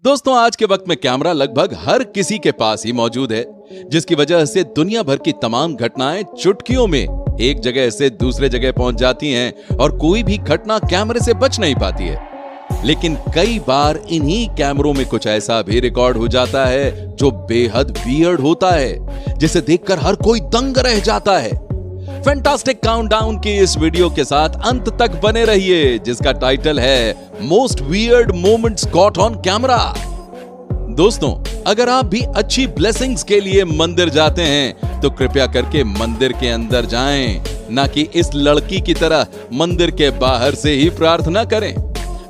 दोस्तों, आज के वक्त में कैमरा लगभग हर किसी के पास ही मौजूद है, जिसकी वजह से दुनिया भर की तमाम घटनाएं चुटकियों में एक जगह से दूसरे जगह पहुंच जाती हैं और कोई भी घटना कैमरे से बच नहीं पाती है। लेकिन कई बार इन्हीं कैमरों में कुछ ऐसा भी रिकॉर्ड हो जाता है जो बेहद वियर्ड होता है, जिसे देखकर हर कोई दंग रह जाता है। फैंटास्टिक काउंटडाउन की इस वीडियो के साथ अंत तक बने रहिए, जिसका टाइटल है most weird moments caught on camera. दोस्तों, अगर आप भी अच्छी ब्लेसिंग्स के लिए मंदिर जाते हैं तो कृपया करके मंदिर के अंदर जाएं, ना कि इस लड़की की तरह मंदिर के बाहर से ही प्रार्थना करें।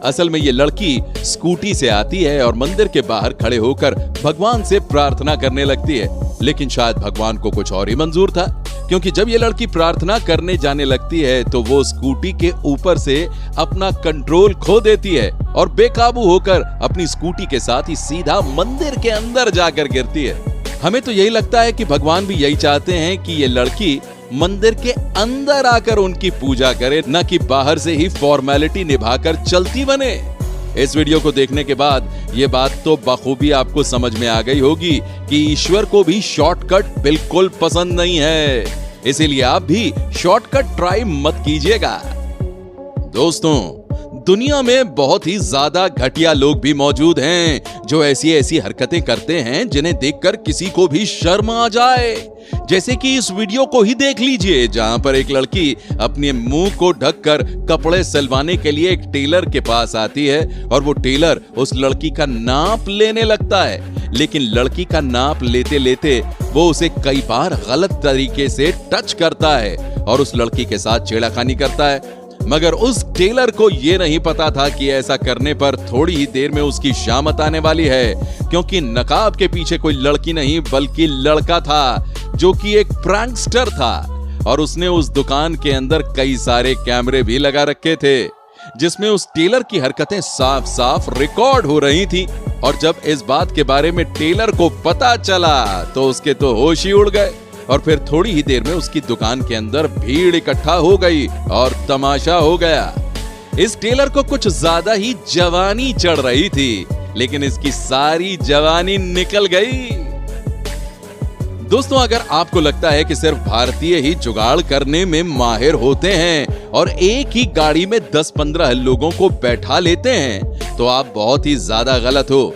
असल में ये लड़की स्कूटी से आती है और मंदिर के बाहर खड़े होकर भगवान से प्रार्थना करने लगती है, लेकिन शायद भगवान को कुछ और ही मंजूर था, क्योंकि जब ये लड़की प्रार्थना करने जाने लगती है तो वो स्कूटी के ऊपर से अपना कंट्रोल खो देती है और बेकाबू होकर अपनी स्कूटी के साथ ही सीधा मंदिर के अंदर जाकर गिरती है। हमें तो यही लगता है कि भगवान भी यही चाहते हैं कि ये लड़की मंदिर के अंदर आकर उनकी पूजा करे, न कि बाहर से ही फॉर्मेलिटी निभाकर चलती बने। इस वीडियो को देखने के बाद ये बात तो बखूबी आपको समझ में आ गई होगी कि ईश्वर को भी शॉर्टकट बिल्कुल पसंद नहीं है, इसीलिए आप भी शॉर्टकट ट्राई मत कीजिएगा। दोस्तों, दुनिया में बहुत ही ज्यादा घटिया लोग भी मौजूद हैं जो ऐसी ऐसी हरकतें करते हैं जिन्हें देखकर किसी को भी शर्म आ जाए। जैसे कि इस वीडियो को ही देख लीजिए, जहां पर एक लड़की अपने मुंह को ढककर कपड़े सिलवाने के लिए एक टेलर के पास आती है और वो टेलर उस लड़की का नाप लेने लगता है, लेकिन लड़की का नाप लेते लेते वो उसे कई बार गलत तरीके से टच करता है और उस लड़की के साथ छेड़खानी करता है। मगर उस टेलर को ये नहीं पता था कि ऐसा करने पर थोड़ी ही देर में उसकी शामत आने वाली है, क्योंकि नकाब के पीछे कोई लड़की नहीं बल्कि लड़का था जो कि एक प्रैंकस्टर था और उसने उस दुकान के अंदर कई सारे कैमरे भी लगा रखे थे, जिसमें उस टेलर की हरकतें साफ साफ रिकॉर्ड हो रही थी। और जब इस बात के बारे में टेलर को पता चला तो उसके तो होश ही उड़ गए और फिर थोड़ी ही देर में उसकी दुकान के अंदर भीड़ इकट्ठा हो गई और तमाशा हो गया। इस टेलर को कुछ ज्यादा ही जवानी चढ़ रही थी, लेकिन इसकी सारी जवानी निकल गई। दोस्तों, अगर आपको लगता है कि सिर्फ भारतीय ही जुगाड़ करने में माहिर होते हैं और एक ही गाड़ी में 10-15 लोगों को बैठा लेते हैं तो आप बहुत ही ज्यादा गलत हो,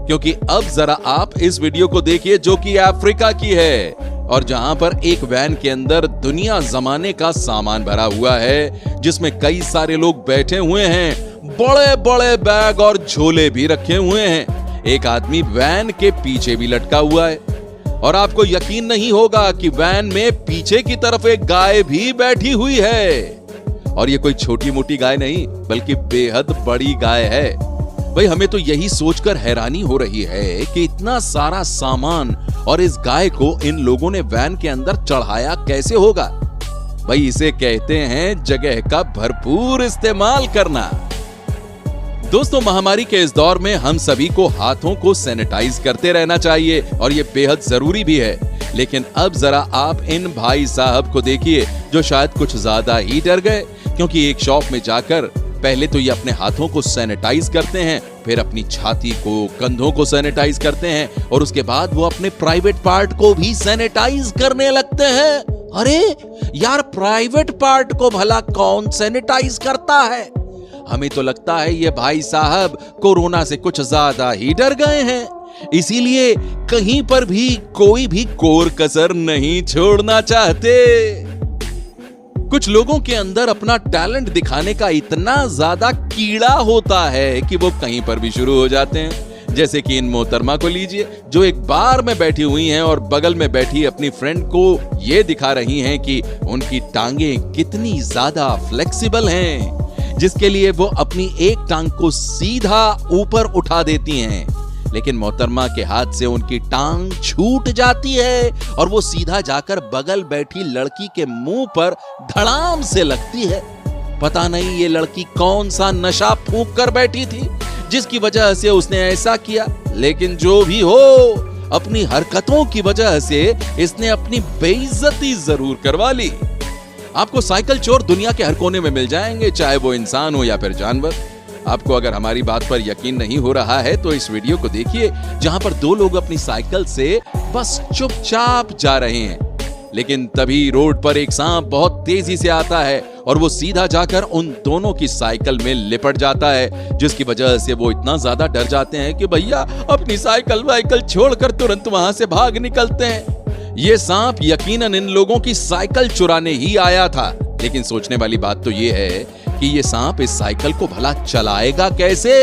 क्योंकि अब जरा आप इस वीडियो को देखिए जो कि अफ्रीका की है और जहां पर एक वैन के अंदर दुनिया जमाने का सामान भरा हुआ है, जिसमें कई सारे लोग बैठे हुए हैं, बड़े बड़े बैग और झोले भी रखे हुए हैं। एक आदमी वैन के पीछे भी लटका हुआ है और आपको यकीन नहीं होगा कि वैन में पीछे की तरफ एक गाय भी बैठी हुई है, और ये कोई छोटी मोटी गाय नहीं बल्कि बेहद बड़ी गाय है। भाई, हमें तो यही सोचकर हैरानी हो रही है कि इतना सारा सामान और इस गाय को इन लोगों ने वैन के अंदर चढ़ाया कैसे होगा। भाई, इसे कहते हैं जगह का भरपूर इस्तेमाल करना। दोस्तों, महामारी के इस दौर में हम सभी को हाथों को सैनिटाइज करते रहना चाहिए और ये बेहद जरूरी भी है, लेकिन अब जरा आप इन भाई साहब को देखिए जो शायद कुछ ज्यादा ही डर गए, क्योंकि एक शॉप में जाकर पहले तो ये अपने हाथों को सैनिटाइज करते हैं, फिर अपनी छाती को, कंधों को सैनिटाइज करते हैं और उसके बाद वो अपने प्राइवेट पार्ट को भी सैनिटाइज करने लगते हैं। अरे यार, प्राइवेट पार्ट को भला कौन सैनिटाइज करता है? हमें तो लगता है ये भाई साहब कोरोना से कुछ ज्यादा ही डर गए हैं, इसीलिए कहीं पर भी कोई भी कोर कसर नहीं छोड़ना चाहते। कुछ लोगों के अंदर अपना टैलेंट दिखाने का इतना ज्यादा कीड़ा होता है कि वो कहीं पर भी शुरू हो जाते हैं। जैसे कि इन मोहतरमा को लीजिए जो एक बार में बैठी हुई हैं और बगल में बैठी अपनी फ्रेंड को ये दिखा रही हैं कि उनकी टांगें कितनी ज्यादा फ्लेक्सिबल हैं, जिसके लिए वो अपनी एक टांग को सीधा ऊपर उठा देती हैं, लेकिन मोहतरमा के हाथ से उनकी टांग छूट जाती है और वो सीधा जाकर बगल बैठी लड़की के मुंह पर धड़ाम से लगती है। पता नहीं ये लड़की कौन सा नशा फूंक कर बैठी थी जिसकी वजह से उसने ऐसा किया, लेकिन जो भी हो, अपनी हरकतों की वजह से इसने अपनी बेइज्जती जरूर करवा ली। आपको साइकिल चोर दुनिया के हर कोने में मिल जाएंगे, चाहे वो इंसान हो या फिर जानवर। आपको अगर हमारी बात पर यकीन नहीं हो रहा है तो इस वीडियो को देखिए, जहां पर दो लोग अपनी साइकिल से बस चुपचाप जा रहे हैं। लेकिन तभी रोड पर एक सांप बहुत तेजी से आता है और वो सीधा जाकर उन दोनों की साइकिल में लिपट जाता है, जिसकी वजह से वो इतना ज्यादा डर जाते हैं कि भैया अपनी साइकिल वाइकल छोड़कर तुरंत वहां से भाग निकलते हैं। ये सांप यकीनन इन लोगों की साइकिल चुराने ही आया था। लेकिन सोचने वाली बात तो ये है कि ये सांप इस साइकिल को भला चलाएगा कैसे।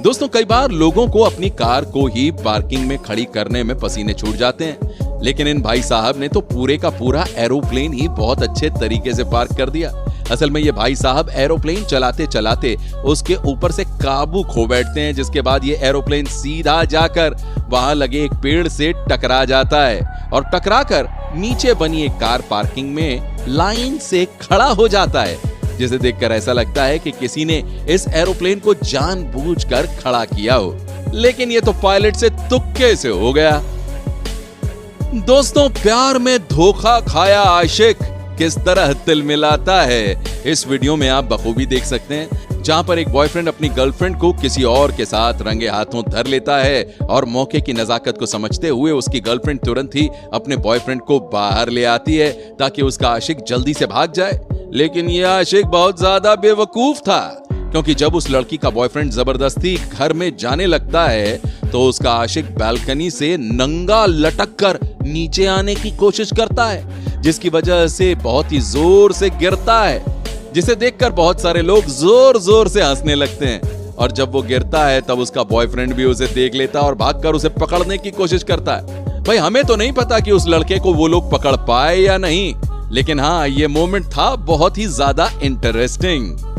दोस्तों, कई बार लोगों को अपनी कार को ही पार्किंग में खड़ी करने में पसीने छूट जाते हैं, लेकिन इन भाई साहब ने तो पूरे का पूरा एरोप्लेन ही बहुत अच्छे तरीके से पार्क कर दिया। असल में ये भाई साहब एरोप्लेन चलाते चलाते उसके ऊपर से काबू खो बैठते हैं, जिसके बाद ये एरोप्लेन सीधा जाकर वहां लगे एक पेड़ से टकरा जाता है और टकराकर नीचे बनी एक कार पार्किंग में लाइन से खड़ा हो जाता है, जिसे देखकर ऐसा लगता है कि किसी ने इस एरोप्लेन को जानबूझकर खड़ा किया हो। लेकिन ये तो पायलट से तुक्के से हो गया। दोस्तों, प्यार में धोखा खाया आशिक किस तरह तिलमिलाता है, इस वीडियो में आप बखूबी देख सकते हैं, जहां पर एक बॉयफ्रेंड अपनी गर्लफ्रेंड को किसी और के साथ रंगे हाथों धर लेता है और मौके की नजाकत को समझते हुए उसकी गर्लफ्रेंड तुरंत ही अपने बॉयफ्रेंड को बाहर ले आती है ताकि उसका आशिक जल्दी से भाग जाए। लेकिन यह आशिक बहुत ज्यादा बेवकूफ था, क्योंकि जब उस लड़की का बॉयफ्रेंड जबरदस्ती घर में जाने लगता है तो उसका आशिक बालकनी से नंगा लटक कर नीचे आने की कोशिश करता है, जिसकी वजह से बहुत ही जोर से गिरता है, जिसे देखकर बहुत सारे लोग जोर जोर से हंसने लगते हैं। और जब वो गिरता है तब उसका बॉयफ्रेंड भी उसे देख लेता है और भागकर उसे पकड़ने की कोशिश करता है। भाई, हमें तो नहीं पता कि उस लड़के को वो लोग पकड़ पाए या नहीं, लेकिन हाँ, ये मोमेंट था बहुत ही ज्यादा इंटरेस्टिंग।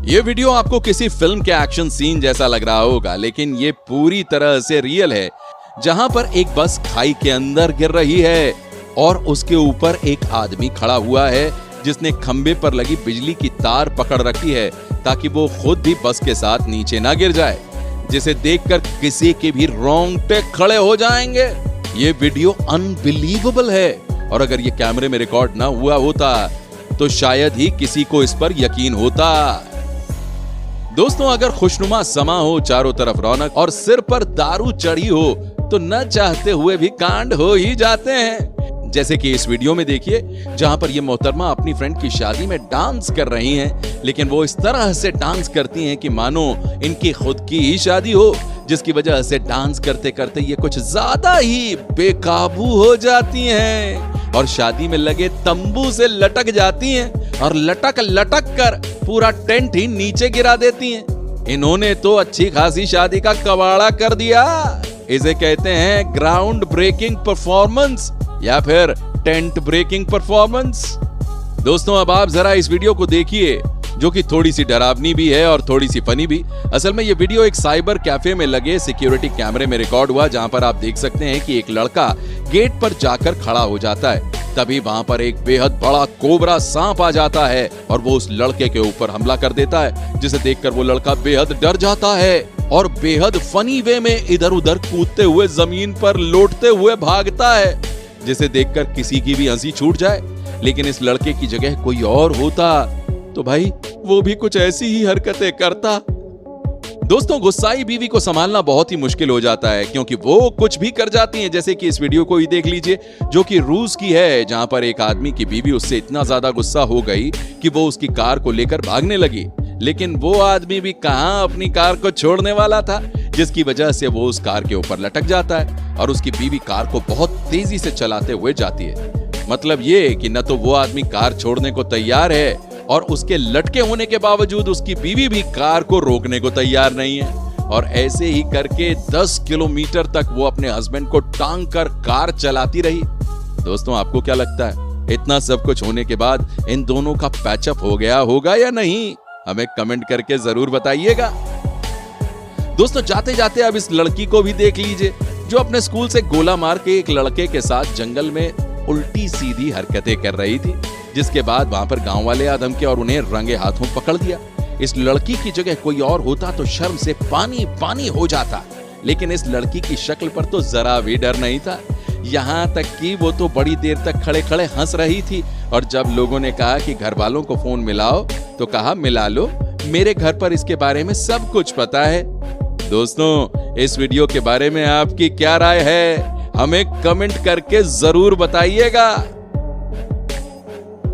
ये वीडियो आपको किसी फिल्म के एक्शन सीन जैसा लग रहा होगा, लेकिन ये पूरी तरह से रियल है, जहां पर एक बस खाई के अंदर गिर रही है और उसके ऊपर एक आदमी खड़ा हुआ है जिसने खंबे पर लगी बिजली की तार पकड़ रखी है ताकि वो खुद भी बस के साथ नीचे ना गिर जाए, जिसे देखकर किसी के भी रोंगटे खड़े हो जाएंगे। ये वीडियो अनबिलीवेबल है और अगर ये कैमरे में रिकॉर्ड ना हुआ होता तो शायद ही किसी को इस पर यकीन होता। दोस्तों, अगर खुशनुमा समा हो, चारों तरफ रौनक और सिर पर दारू चढ़ी हो तो न चाहते हुए भी कांड हो ही जाते हैं। जैसे कि इस वीडियो में देखिए, जहां पर ये मोहतरमा अपनी फ्रेंड की शादी में डांस कर रही हैं, लेकिन वो इस तरह से डांस करती हैं कि मानो इनकी खुद की ही शादी हो, जिसकी वजह से डांस करते करते ये कुछ ज्यादा ही बेकाबू हो जाती हैं और शादी में लगे तंबू से लटक जाती हैं और लटक लटक कर पूरा टेंट ही नीचे गिरा देती हैं। इन्होंने तो अच्छी खासी शादी का कबाड़ा कर दिया। इसे कहते हैं ग्राउंड ब्रेकिंग परफॉर्मेंस या फिर टेंट ब्रेकिंग परफॉर्मेंस। दोस्तों, अब आप जरा इस वीडियो को देखिए, जो कि थोड़ी सी डरावनी भी है और थोड़ी सी फनी भी। असल में ये वीडियो एक साइबर कैफे में लगे सिक्योरिटी कैमरे में रिकॉर्ड हुआ, जहां पर आप देख सकते हैं कि एक लड़का गेट पर जाकर खड़ा हो जाता है। तभी वहां पर एक बेहद बड़ा कोबरा सांप आ जाता है और वो उस लड़के के ऊपर हमला कर देता है, जिसे देखकर वो लड़का बेहद डर जाता है और बेहद फनी वे में इधर उधर कूदते हुए जमीन पर लौटते हुए भागता है, जिसे देखकर किसी की भी हंसी छूट जाए। लेकिन इस लड़के की जगह कोई और होता तो भाई वो भी कुछ ऐसी ही हरकतें करता। दोस्तों, गुस्साई बीवी को संभालना बहुत ही मुश्किल हो जाता है, क्योंकि वो कुछ भी कर जाती हैं। जैसे कि इस वीडियो को ही देख लीजिए, जो कि रूस की है, जहां पर एक आदमी की बीवी उससे इतना ज्यादा गुस्सा हो गई कि वो उसकी कार को लेकर भागने लगी। लेकिन वो आदमी भी कहां अपनी कार को छोड़ने वाला था, जिसकी वजह से वो उस कार के ऊपर लटक जाता है और उसकी बीवी कार को बहुत तेजी से चलाते हुए जाती है। मतलब ये कि न तो वो आदमी कार छोड़ने को तैयार है और उसके लटके होने के बावजूद उसकी बीवी भी कार को रोकने को तैयार नहीं है। और ऐसे ही करके 10 किलोमीटर तक वो अपने हस्बैंड को टांग कर कार चलाती रही। दोस्तों, आपको क्या लगता है, इतना सब कुछ होने के बाद इन दोनों का पैचअप हो गया होगा या नहीं? हमें कमेंट करके जरूर बताइएगा। दोस्तों, जाते जाते अब इस लड़की को भी देख लीजिए, जो अपने स्कूल से गोला मार के एक लड़के के साथ जंगल में उल्टी सीधी हरकतें कर रही थी, जिसके बाद वहां पर गांव वाले आ धमके और उन्हें रंगे हाथों पकड़ दिया। इस लड़की की जगह कोई और होता तो शर्म से पानी पानी हो जाता, लेकिन इस लड़की की शक्ल पर तो जरा भी डर नहीं था। यहाँ तक कि वो तो बड़ी देर तक खड़े खड़े हंस रही थी और जब लोगों ने कहा कि घर वालों को फोन मिलाओ तो कहा मिला लो, मेरे घर पर इसके बारे में सब कुछ पता है। दोस्तों, इस वीडियो के बारे में आपकी क्या राय है, हमें कमेंट करके जरूर बताइएगा।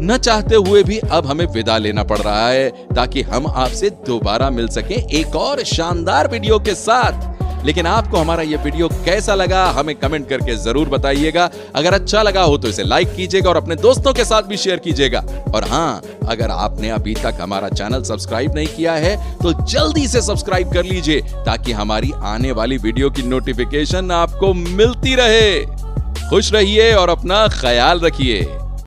न चाहते हुए भी अब हमें विदा लेना पड़ रहा है ताकि हम आपसे दोबारा मिल सकें एक और शानदार वीडियो के साथ। लेकिन आपको हमारा यह वीडियो कैसा लगा हमें कमेंट करके जरूर बताइएगा। अगर अच्छा लगा हो तो इसे लाइक कीजिएगा और अपने दोस्तों के साथ भी शेयर कीजिएगा। और हां, अगर आपने अभी तक हमारा चैनल सब्सक्राइब नहीं किया है तो जल्दी से सब्सक्राइब कर लीजिए ताकि हमारी आने वाली वीडियो की नोटिफिकेशन आपको मिलती रहे। खुश रहिए और अपना ख्याल रखिए।